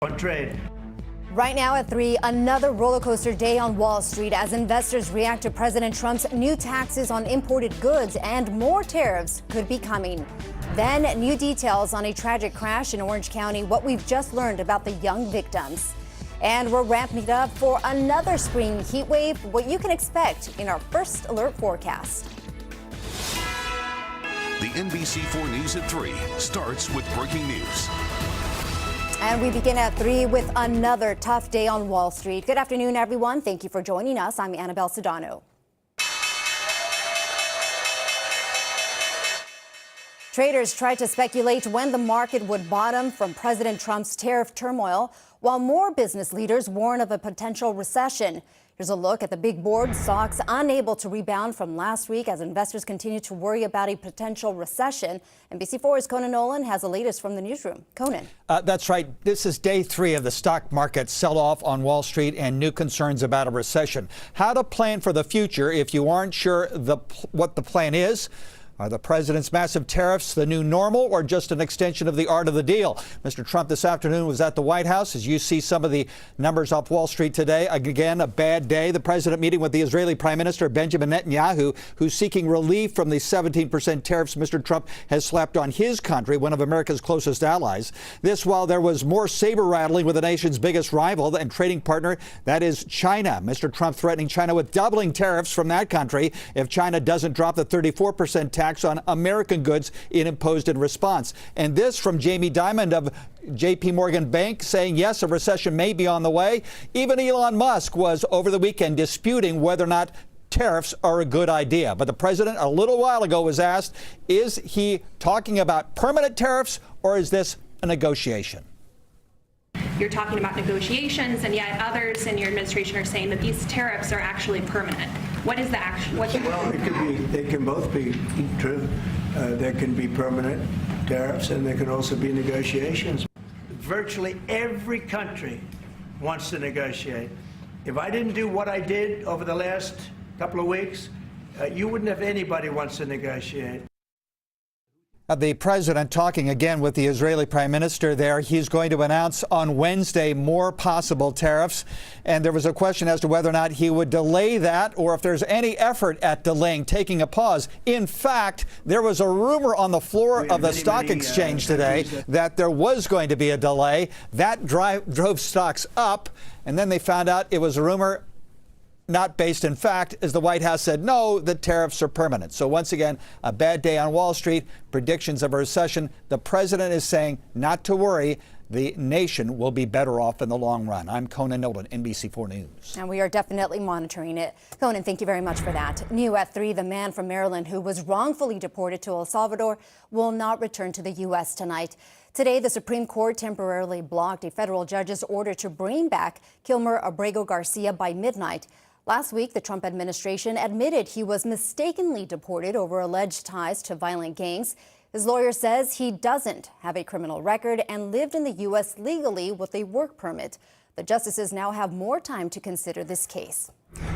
on trade. Right now at 3, another roller coaster day on Wall Street as investors react to President Trump's new taxes on imported goods, and more tariffs could be coming. Then new details on a tragic crash in Orange County, what we've just learned about the young victims. And we're ramping it up for another spring heat wave, what you can expect in our first alert forecast. The NBC4 News at 3 starts with breaking news. And we begin at 3 with another tough day on Wall Street. Good afternoon, everyone. Thank you for joining us. I'm Annabelle Sedano. Traders tried to speculate when the market would bottom from President Trump's tariff turmoil, while more business leaders warn of a potential recession. Here's a look at the big board. Stocks unable to rebound from last week as investors continue to worry about a potential recession. NBC4's Conan Nolan has the latest from the newsroom. Conan. That's right. This is day 3 of the stock market sell-off on Wall Street and new concerns about a recession. How to plan for the future if you aren't sure what the plan is. Are the president's massive tariffs the new normal or just an extension of the art of the deal? Mr. Trump this afternoon was at the White House. As you see some of the numbers off Wall Street today, again, a bad day. The president meeting with the Israeli Prime Minister Benjamin Netanyahu, who's seeking relief from the 17% tariffs Mr. Trump has slapped on his country, one of America's closest allies. This while there was more saber rattling with the nation's biggest rival and trading partner, that is China. Mr. Trump threatening China with doubling tariffs from that country if China doesn't drop the 34% tax on American goods it imposed in response. And this from Jamie Dimon of J.P. Morgan Bank saying, yes, a recession may be on the way. Even Elon Musk was over the weekend disputing whether or not tariffs are a good idea. But the president a little while ago was asked, is he talking about permanent tariffs or is this a negotiation? You're talking about negotiations, and yet others in your administration are saying that these tariffs are actually permanent. What is the action? Well, it could be. They can both be true. There can be permanent tariffs, and there can also be negotiations. Virtually every country wants to negotiate. If I didn't do what I did over the last couple of weeks, you wouldn't have anybody who wants to negotiate. The president talking again with the Israeli prime minister there. He's going to announce on Wednesday more possible tariffs. And there was a question as to whether or not he would delay that or if there's any effort at delaying, taking a pause. In fact, there was a rumor on the floor of the stock exchange today that there was going to be a delay. That drove stocks up. And then they found out it was a rumor not based in fact, as the White House said, no, the tariffs are permanent. So once again, a bad day on Wall Street, predictions of a recession. The president is saying not to worry. The nation will be better off in the long run. I'm Conan Nolan, NBC4 News. And we are definitely monitoring it. Conan, thank you very much for that. New at 3, the man from Maryland who was wrongfully deported to El Salvador will not return to the U.S. tonight. Today, the Supreme Court temporarily blocked a federal judge's order to bring back Kilmer Abrego Garcia by midnight. Last week, the Trump administration admitted he was mistakenly deported over alleged ties to violent gangs. His lawyer says he doesn't have a criminal record and lived in the U.S. legally with a work permit. The justices now have more time to consider this case.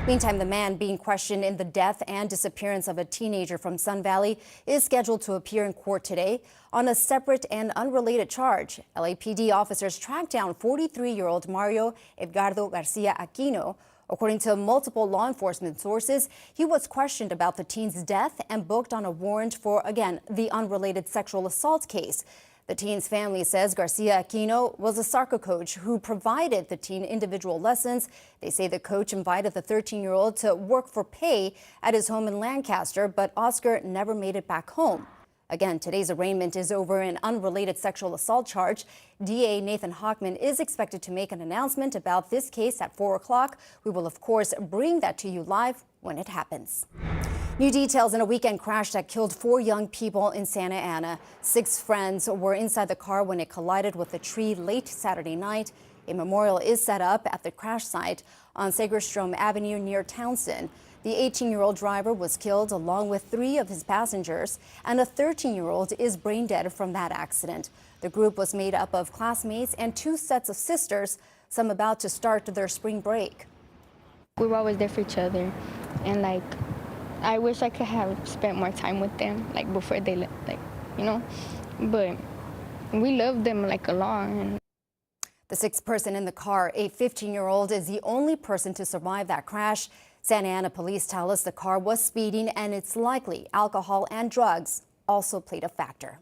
Meantime, the man being questioned in the death and disappearance of a teenager from Sun Valley is scheduled to appear in court today on a separate and unrelated charge. LAPD officers tracked down 43-year-old Mario Edgardo Garcia Aquino. According to multiple law enforcement sources, he was questioned about the teen's death and booked on a warrant for, again, the unrelated sexual assault case. The teen's family says Garcia Aquino was a soccer coach who provided the teen individual lessons. They say the coach invited the 13-year-old to work for pay at his home in Lancaster, but Oscar never made it back home. Again, today's arraignment is over an unrelated sexual assault charge. DA Nathan Hochman is expected to make an announcement about this case at 4 o'clock. We will, of course, bring that to you live when it happens. New details in a weekend crash that killed 4 young people in Santa Ana. 6 friends were inside the car when it collided with a tree late Saturday night. A memorial is set up at the crash site on Segerstrom Avenue near Townsend. The 18-year-old driver was killed along with 3 of his passengers, and a 13-year-old is brain dead from that accident. The group was made up of classmates and 2 sets of sisters, some about to start their spring break. We were always there for each other, and I wish I could have spent more time with them, before they but we loved them a lot. The sixth person in the car, a 15-year-old, is the only person to survive that crash. Santa Ana police tell us the car was speeding, and it's likely alcohol and drugs also played a factor.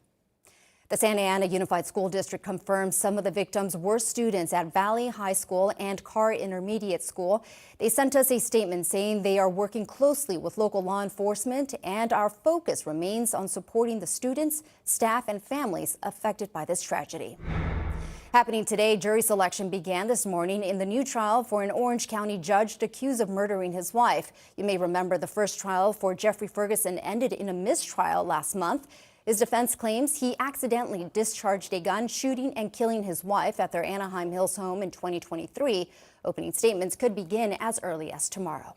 The Santa Ana Unified School District confirms some of the victims were students at Valley High School and Carr Intermediate School. They sent us a statement saying they are working closely with local law enforcement, and our focus remains on supporting the students, staff, and families affected by this tragedy. Happening today, jury selection began this morning in the new trial for an Orange County judge accused of murdering his wife. You may remember the first trial for Jeffrey Ferguson ended in a mistrial last month. His defense claims he accidentally discharged a gun, shooting and killing his wife at their Anaheim Hills home in 2023. Opening statements could begin as early as tomorrow.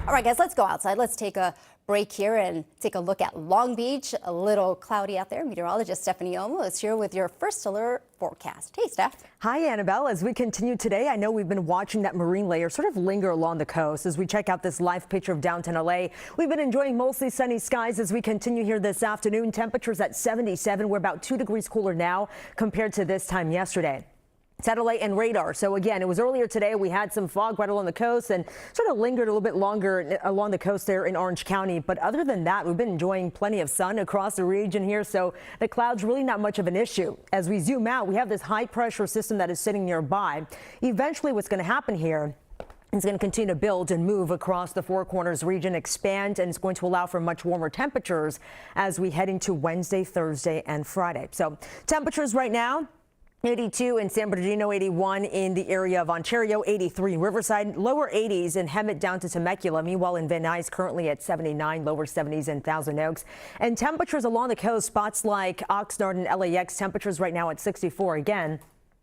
All right, guys, let's go outside. Let's take a break here and take a look at Long Beach. A little cloudy out there. Meteorologist Stephanie O&O is here with your first alert forecast. Hey, Steph. Hi, Annabelle. As we continue today, I know we've been watching that marine layer sort of linger along the coast. As we check out this live picture of downtown LA, we've been enjoying mostly sunny skies as we continue here this afternoon. Temperatures at 77. We're about 2 degrees cooler now compared to this time yesterday. Satellite and radar. So again, it was earlier today. We had some fog right along the coast and sort of lingered a little bit longer along the coast there in Orange County. But other than that, we've been enjoying plenty of sun across the region here. So the clouds really not much of an issue. As we zoom out, we have this high pressure system that is sitting nearby. Eventually, what's going to happen here, it's going to continue to build and move across the Four Corners region, expand, and it's going to allow for much warmer temperatures as we head into Wednesday, Thursday, and Friday. So temperatures right now, 82 in San Bernardino, 81 in the area of Ontario, 83 in Riverside, lower 80s in Hemet down to Temecula. Meanwhile, in Van Nuys, currently at 79, lower 70s in Thousand Oaks. And temperatures along the coast, spots like Oxnard and LAX, temperatures right now at 64 again,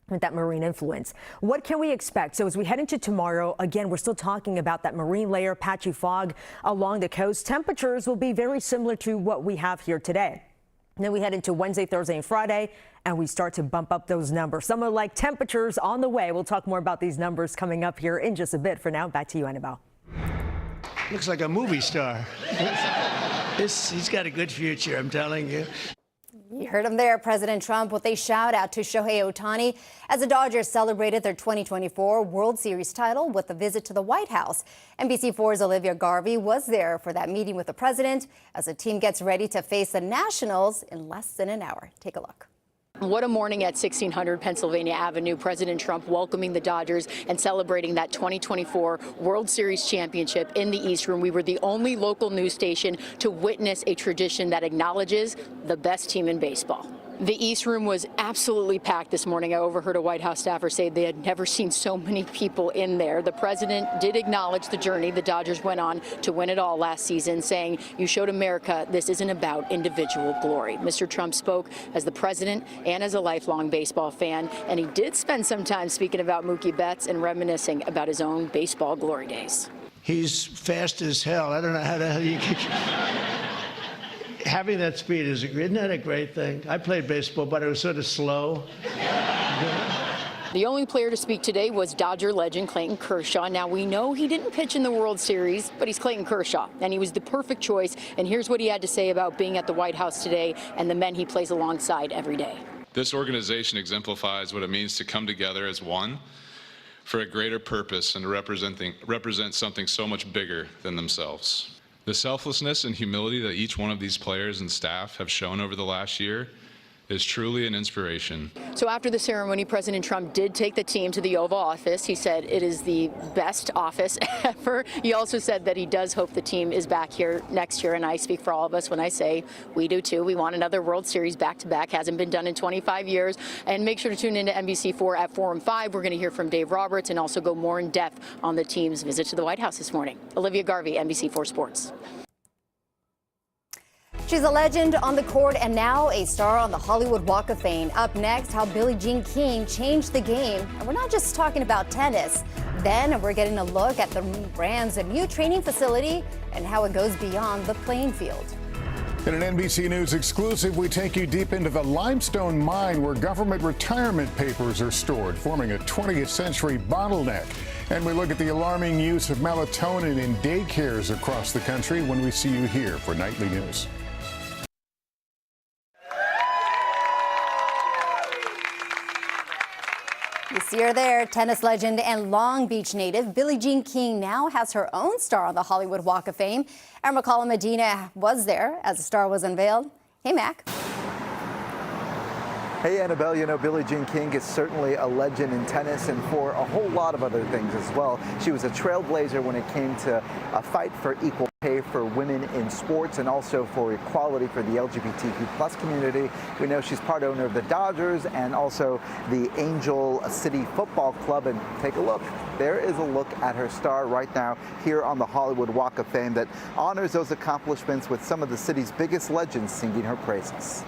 with that marine influence. What can we expect? So as we head into tomorrow, again, we're still talking about that marine layer, patchy fog along the coast. Temperatures will be very similar to what we have here today. And then we head into Wednesday, Thursday, and Friday, and we start to bump up those numbers. Summer-like temperatures on the way. We'll talk more about these numbers coming up here in just a bit. For now, back to you, Annabelle. Looks like a movie star. He's got a good future, I'm telling you. You heard him there, President Trump, with a shout out to Shohei Ohtani as the Dodgers celebrated their 2024 World Series title with a visit to the White House. NBC4's Olivia Garvey was there for that meeting with the president as the team gets ready to face the Nationals in less than an hour. Take a look. What a morning at 1600 Pennsylvania Avenue. President Trump welcoming the Dodgers and celebrating that 2024 World Series championship in the East Room. We were the only local news station to witness a tradition that acknowledges the best team in baseball. The East Room was absolutely packed this morning. I overheard a White House staffer say they had never seen so many people in there. The president did acknowledge the journey the Dodgers went on to win it all last season, saying, "You showed America this isn't about individual glory." Mr. Trump spoke as the president and as a lifelong baseball fan, and he did spend some time speaking about Mookie Betts and reminiscing about his own baseball glory days. He's fast as hell. I don't know how the hell you can... Having that speed, isn't that a great thing? I played baseball, but it was sort of slow. The only player to speak today was Dodger legend Clayton Kershaw. Now, we know he didn't pitch in the World Series, but he's Clayton Kershaw, and he was the perfect choice. And here's what he had to say about being at the White House today and the men he plays alongside every day. This organization exemplifies what it means to come together as one for a greater purpose and to represent something so much bigger than themselves. The selflessness and humility that each one of these players and staff have shown over the last year is truly an inspiration. So after the ceremony, President Trump did take the team to the Oval Office. He said it is the best office ever. He also said that he does hope the team is back here next year, and I speak for all of us when I say we do too. We want another World Series back-to-back. Hasn't been done in 25 years. And make sure to tune into NBC4 at 4 and 5. We're going to hear from Dave Roberts and also go more in depth on the team's visit to the White House this morning. Olivia Garvey, NBC4 Sports. She's a legend on the court and now a star on the Hollywood Walk of Fame. Up next, how Billie Jean King changed the game. And we're not just talking about tennis. Then we're getting a look at the brand's new training facility and how it goes beyond the playing field. In an NBC News exclusive, we take you deep into the limestone mine where government retirement papers are stored, forming a 20th century bottleneck. And we look at the alarming use of melatonin in daycares across the country when we see you here for Nightly News. You see her there. Tennis legend and Long Beach native Billie Jean King now has her own star on the Hollywood Walk of Fame. Our McCollum Medina was there as the star was unveiled. Hey, Mac. Hey, Annabelle, you know, Billie Jean King is certainly a legend in tennis and for a whole lot of other things as well. She was a trailblazer when it came to a fight for equal pay for women in sports and also for equality for the LGBTQ+ community. We know she's part owner of the Dodgers and also the Angel City Football Club. And take a look. There is a look at her star right now here on the Hollywood Walk of Fame that honors those accomplishments with some of the city's biggest legends singing her praises.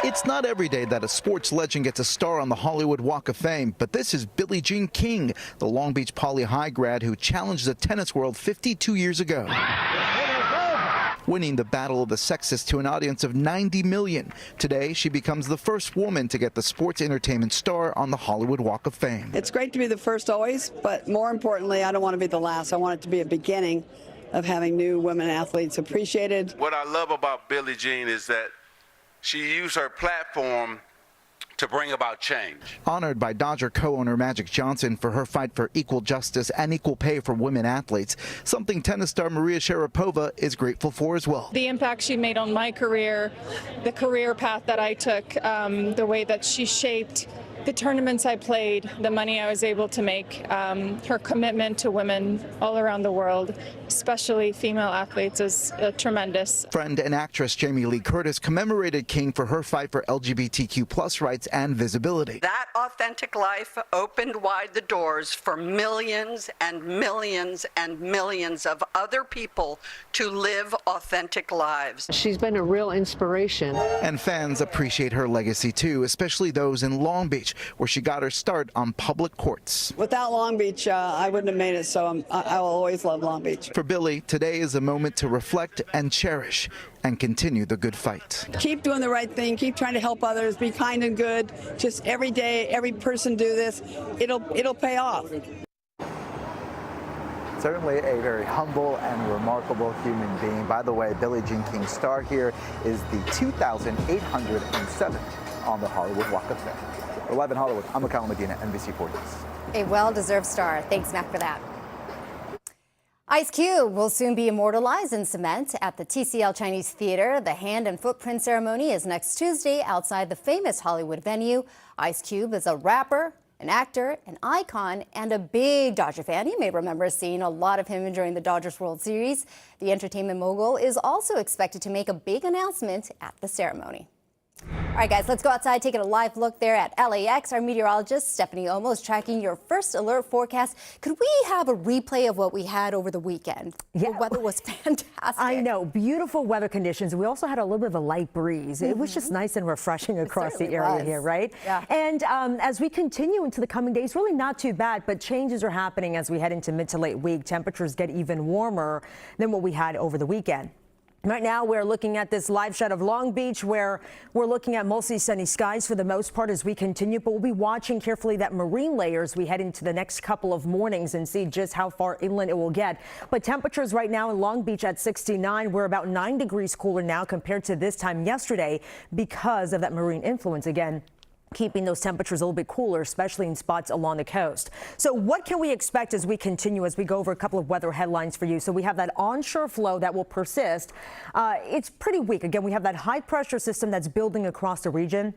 It's not every day that a sports legend gets a star on the Hollywood Walk of Fame, but this is Billie Jean King, the Long Beach Poly High grad who challenged the tennis world 52 years ago. Winning the battle of the sexes to an audience of 90 million. Today, she becomes the first woman to get the sports entertainment star on the Hollywood Walk of Fame. It's great to be the first always, but more importantly, I don't want to be the last. I want it to be a beginning of having new women athletes appreciated. What I love about Billie Jean is that she used her platform to bring about change. Honored by Dodger co-owner Magic Johnson for her fight for equal justice and equal pay for women athletes, something tennis star Maria Sharapova is grateful for as well. The impact she made on my career, the career path that I took, the way that she shaped the tournaments I played, the money I was able to make, her commitment to women all around the world, especially female athletes, is tremendous. Friend and actress Jamie Lee Curtis commemorated King for her fight for LGBTQ+ rights and visibility. That authentic life opened wide the doors for millions and millions and millions of other people to live authentic lives. She's been a real inspiration. And fans appreciate her legacy too, especially those in Long Beach, where she got her start on public courts. Without Long Beach, I wouldn't have made it, so I will always love Long Beach. For Billie, today is a moment to reflect and cherish and continue the good fight. Keep doing the right thing, keep trying to help others, be kind and good. Just every day, every person do this, it'll pay off. Certainly a very humble and remarkable human being. By the way, Billie Jean King's star here is the 2,807th on the Hollywood Walk of Fame. We're live in Hollywood. I'm McCollum Medina, NBC 4 News. A well-deserved star. Thanks, Mac, for that. Ice Cube will soon be immortalized in cement at the TCL Chinese Theater. The hand and footprint ceremony is next Tuesday outside the famous Hollywood venue. Ice Cube is a rapper, an actor, an icon, and a big Dodger fan. You may remember seeing a lot of him during the Dodgers World Series. The entertainment mogul is also expected to make a big announcement at the ceremony. All right, guys, let's go outside, taking a live look there at LAX. Our meteorologist, Stephanie O&O, is tracking your first alert forecast. Could we have a replay of what we had over the weekend? Yeah. The weather was fantastic. I know, beautiful weather conditions. We also had a little bit of a light breeze. It was just nice and refreshing across the area here, right? Yeah. And as we continue into the coming days, really not too bad, but changes are happening as we head into mid to late week. Temperatures get even warmer than what we had over the weekend. Right now, we're looking at this live shot of Long Beach, where we're looking at mostly sunny skies for the most part as we continue, but we'll be watching carefully that marine layer as we head into the next couple of mornings and see just how far inland it will get. But temperatures right now in Long Beach at 69. We're about 9 degrees cooler now compared to this time yesterday because of that marine influence again, keeping those temperatures a little bit cooler, especially in spots along the coast. So what can we expect as we continue, as we go over a couple of weather headlines for you? So we have that onshore flow that will persist. It's pretty weak. Again, we have that high pressure system that's building across the region.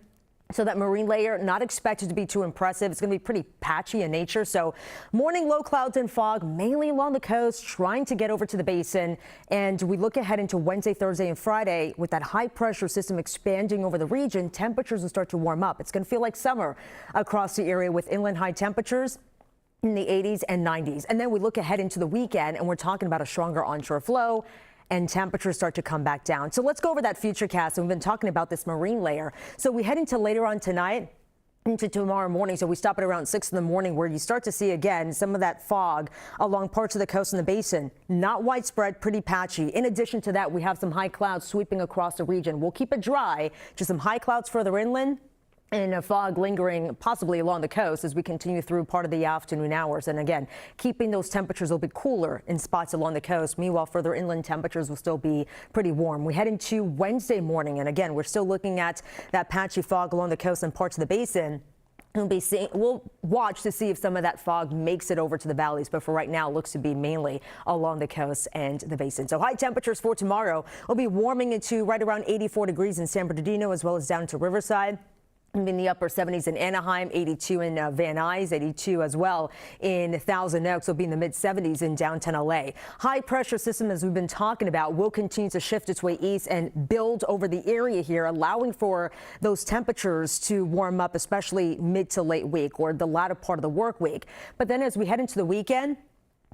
So that marine layer, not expected to be too impressive. It's going to be pretty patchy in nature. So morning low clouds and fog, mainly along the coast, trying to get over to the basin. And we look ahead into Wednesday, Thursday, and Friday with that high pressure system expanding over the region. Temperatures will start to warm up. It's going to feel like summer across the area with inland high temperatures in the 80s and 90s. And then we look ahead into the weekend and we're talking about a stronger onshore flow and temperatures start to come back down. So let's go over that future cast. And we've been talking about this marine layer. So we head into later on tonight into tomorrow morning. So we stop at around 6 in the morning where you start to see again some of that fog along parts of the coast and the basin. Not widespread, pretty patchy. In addition to that, we have some high clouds sweeping across the region. We'll keep it dry, just some high clouds further inland. and a fog lingering possibly along the coast as we continue through part of the afternoon hours. And again, keeping those temperatures a little bit cooler in spots along the coast. Meanwhile, further inland temperatures will still be pretty warm. We head into Wednesday morning, and again, we're still looking at that patchy fog along the coast and parts of the basin. We'll watch to see if some of that fog makes it over to the valleys, but for right now, it looks to be mainly along the coast and the basin. So high temperatures for tomorrow will be warming into right around 84 degrees in San Bernardino, as well as down to Riverside. In the upper 70s in Anaheim, 82 in Van Nuys, 82 as well in Thousand Oaks. Will be in the mid 70s in downtown LA. High pressure system, as we've been talking about, will continue to shift its way east and build over the area here, allowing for those temperatures to warm up, especially mid to late week or the latter part of the work week. But then as we head into the weekend,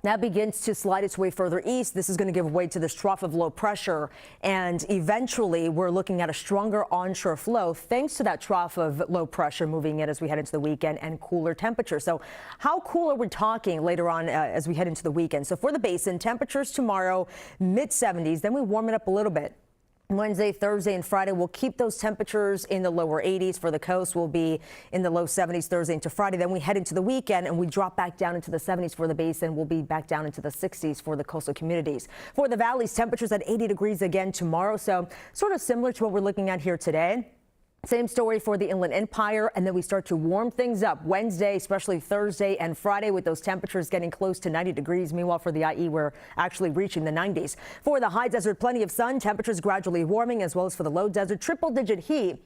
that begins to slide its way further east. This is going to give way to this trough of low pressure, and eventually we're looking at a stronger onshore flow thanks to that trough of low pressure moving in as we head into the weekend and cooler temperatures. So how cool are we talking later on as we head into the weekend? So for the basin, temperatures tomorrow mid 70s, then we warm it up a little bit. Wednesday, Thursday, and Friday, we'll keep those temperatures in the lower 80s. For the coast, we'll be in the low 70s Thursday into Friday. Then we head into the weekend and we drop back down into the 70s for the basin. We'll be back down into the 60s for the coastal communities. For the valleys, temperatures at 80 degrees again tomorrow. So sort of similar to what we're looking at here today. Same story for the Inland Empire, and then we start to warm things up Wednesday, especially Thursday and Friday, with those temperatures getting close to 90 degrees. Meanwhile, for the IE, we're actually reaching the 90s. For the high desert, plenty of sun, temperatures gradually warming, as well as for the low desert, triple-digit heat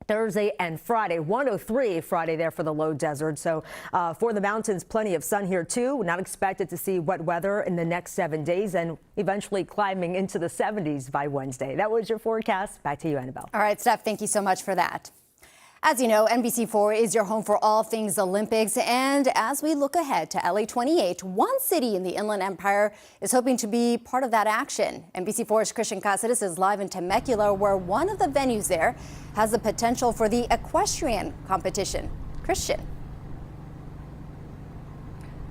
Thursday and Friday. 103 Friday there for the low desert. So for the mountains, plenty of sun here too. We're not expected to see wet weather in the next 7 days and eventually climbing into the 70s by Wednesday. That was your forecast. Back to you, Annabelle. All right, Steph, thank you so much for that. As you know, NBC4 is your home for all things Olympics. And as we look ahead to LA 28, one city in the Inland Empire is hoping to be part of that action. NBC4's Christian Cáceres is live in Temecula, where one of the venues there has the potential for the equestrian competition. Christian.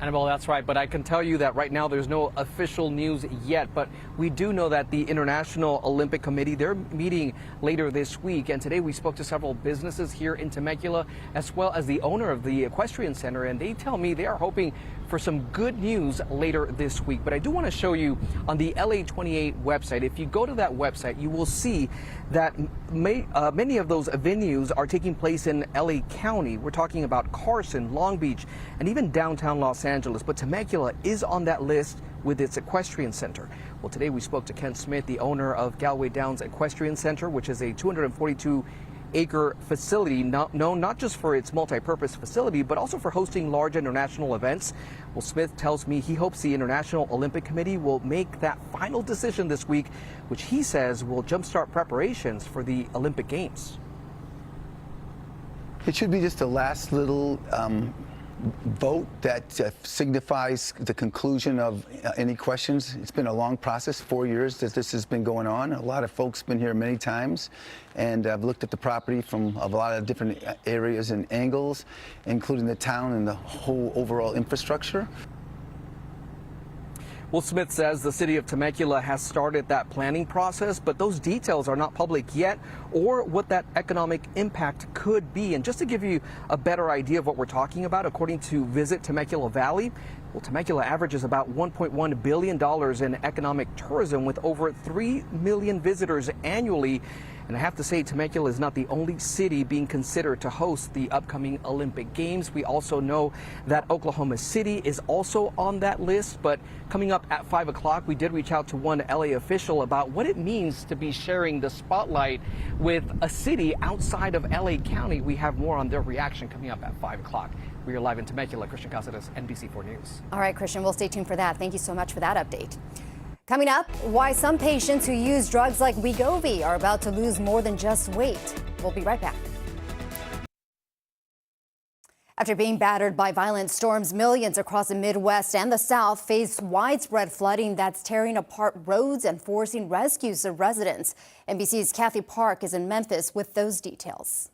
Annabelle, that's right, but I can tell you that right now there's no official news yet, but we do know that the International Olympic Committee, they're meeting later this week, and today we spoke to several businesses here in Temecula, as well as the owner of the Equestrian Center, and they tell me they are hoping for some good news later this week. But I do want to show you on the LA 28 website. If you go to that website, you will see that many of those venues are taking place in LA County. We're talking about Carson, Long Beach, and even downtown Los Angeles. But Temecula is on that list with its Equestrian Center. Well, today we spoke to Ken Smith, the owner of Galway Downs Equestrian Center, which is a 242-acre facility known not just for its multi-purpose facility, but also for hosting large international events. Well, Smith tells me he hopes the International Olympic Committee will make that final decision this week, which he says will jumpstart preparations for the Olympic Games. It should be just the last little vote that signifies the conclusion of any questions. It's been a long process, 4 years that this has been going on. A lot of folks been here many times, and I've looked at the property from a lot of different areas and angles, including the town and the whole overall infrastructure. Well, Smith says the city of Temecula has started that planning process, but those details are not public yet, or what that economic impact could be. And just to give you a better idea of what we're talking about, according to Visit Temecula Valley, well, Temecula averages about $1.1 billion in economic tourism with over 3 million visitors annually. And I have to say, Temecula is not the only city being considered to host the upcoming Olympic Games. We also know that Oklahoma City is also on that list. But coming up at 5 o'clock, we did reach out to one LA official about what it means to be sharing the spotlight with a city outside of LA County. We have more on their reaction coming up at 5 o'clock. We are live in Temecula. Christian Cáceres, NBC4 News. All right, Christian, we'll stay tuned for that. Thank you so much for that update. Coming up, why some patients who use drugs like Wegovy are about to lose more than just weight. We'll be right back. After being battered by violent storms, millions across the Midwest and the South face widespread flooding that's tearing apart roads and forcing rescues of residents. NBC's Kathy Park is in Memphis with those details.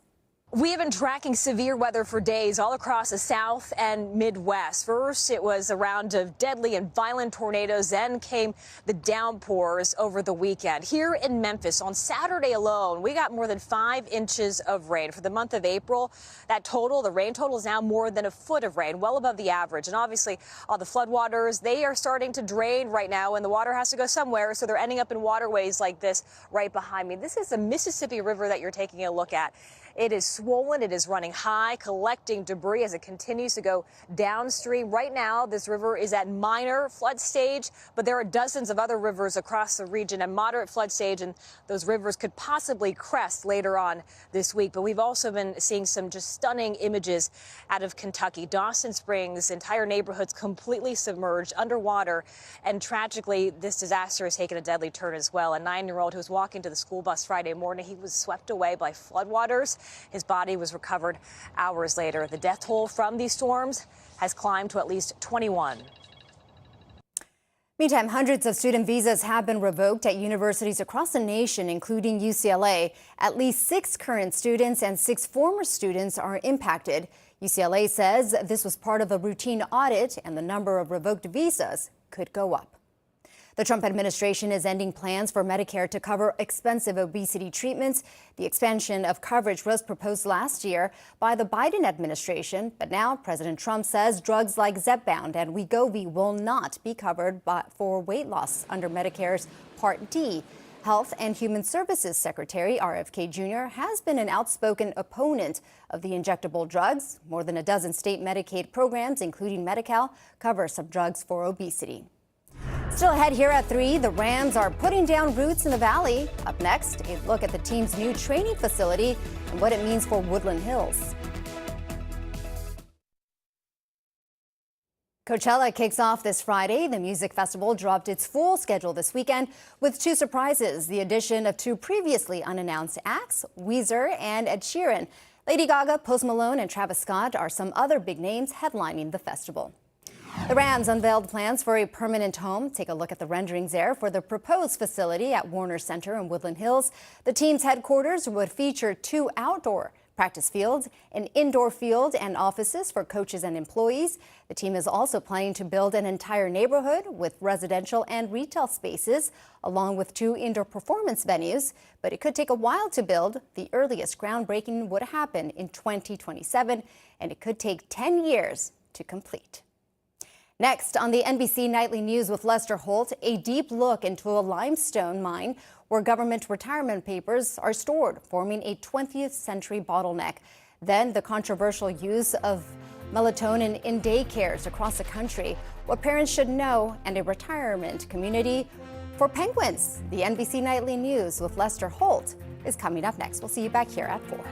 We have been tracking severe weather for days all across the South and Midwest. First, it was a round of deadly and violent tornadoes. Then came the downpours over the weekend. Here in Memphis, on Saturday alone, we got more than 5 inches of rain. For the month of April, the rain total is now more than a foot of rain, well above the average. And obviously, all the floodwaters, they are starting to drain right now, and the water has to go somewhere, so they're ending up in waterways like this right behind me. This is the Mississippi River that you're taking a look at. It is swollen, it is running high, collecting debris as it continues to go downstream. Right now, this river is at minor flood stage, but there are dozens of other rivers across the region at moderate flood stage, and those rivers could possibly crest later on this week. But we've also been seeing some just stunning images out of Kentucky. Dawson Springs, entire neighborhoods completely submerged underwater, and tragically, this disaster has taken a deadly turn as well. A 9-year-old who was walking to the school bus Friday morning, he was swept away by floodwaters. His body was recovered hours later. The death toll from these storms has climbed to at least 21. Meantime, hundreds of student visas have been revoked at universities across the nation, including UCLA. At least 6 current students and 6 former students are impacted. UCLA says this was part of a routine audit, and the number of revoked visas could go up. The Trump administration is ending plans for Medicare to cover expensive obesity treatments. The expansion of coverage was proposed last year by the Biden administration, but now President Trump says drugs like Zepbound and Wegovy will not be covered for weight loss under Medicare's Part D. Health and Human Services Secretary RFK Jr. has been an outspoken opponent of the injectable drugs. More than a dozen state Medicaid programs, including Medi-Cal, cover some drugs for obesity. Still ahead here at 3, the Rams are putting down roots in the Valley. Up next, a look at the team's new training facility and what it means for Woodland Hills. Coachella kicks off this Friday. The music festival dropped its full schedule this weekend with 2 surprises: the addition of 2 previously unannounced acts, Weezer and Ed Sheeran. Lady Gaga, Post Malone, and Travis Scott are some other big names headlining the festival. The Rams unveiled plans for a permanent home. Take a look at the renderings there for the proposed facility at Warner Center in Woodland Hills. The team's headquarters would feature 2 outdoor practice fields, an indoor field, and offices for coaches and employees. The team is also planning to build an entire neighborhood with residential and retail spaces, along with 2 indoor performance venues. But it could take a while to build. The earliest groundbreaking would happen in 2027, and it could take 10 years to complete. Next on the NBC Nightly News with Lester Holt, a deep look into a limestone mine where government retirement papers are stored, forming a 20th century bottleneck. Then the controversial use of melatonin in daycares across the country, what parents should know, and a retirement community for penguins. The NBC Nightly News with Lester Holt is coming up next. We'll see you back here at 4.